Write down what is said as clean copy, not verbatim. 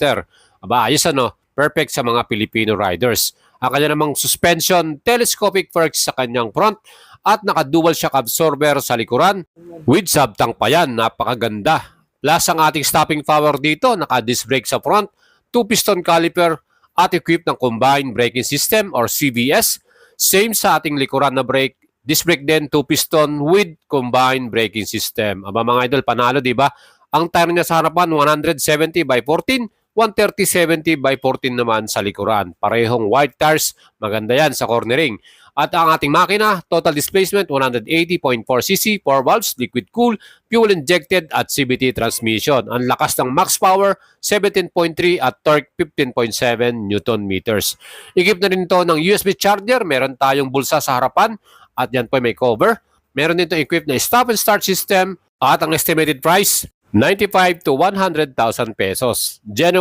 shifter. Aba, ayos ano, perfect sa mga Filipino riders. Ang kanya namang suspension, telescopic forks sa kanyang front at naka-dual shock absorber sa likuran with subtank pa yan, napakaganda. Plus ang ating stopping power dito, naka-disc brake sa front, 2-piston caliper at equipped ng combined braking system or CBS. Same sa ating likuran na brake, disc brake din 2-piston with combined braking system. Aba mga idol, panalo di ba? Ang tire niya sa harapan 170 by 14, 130/70 by 14 naman sa likuran. Parehong wide tires, maganda yan sa cornering. At ang ating makina, total displacement 180.4cc, 4 valves, liquid cool, fuel injected at CVT transmission. Ang lakas ng max power 17.3 at torque 15.7 Newton meters. Equip na rin ito ng USB charger, meron tayong bulsa sa harapan at yan po may cover. Meron din ito equipped na stop and start system at ang estimated price 95 to 100,000 pesos. Genuine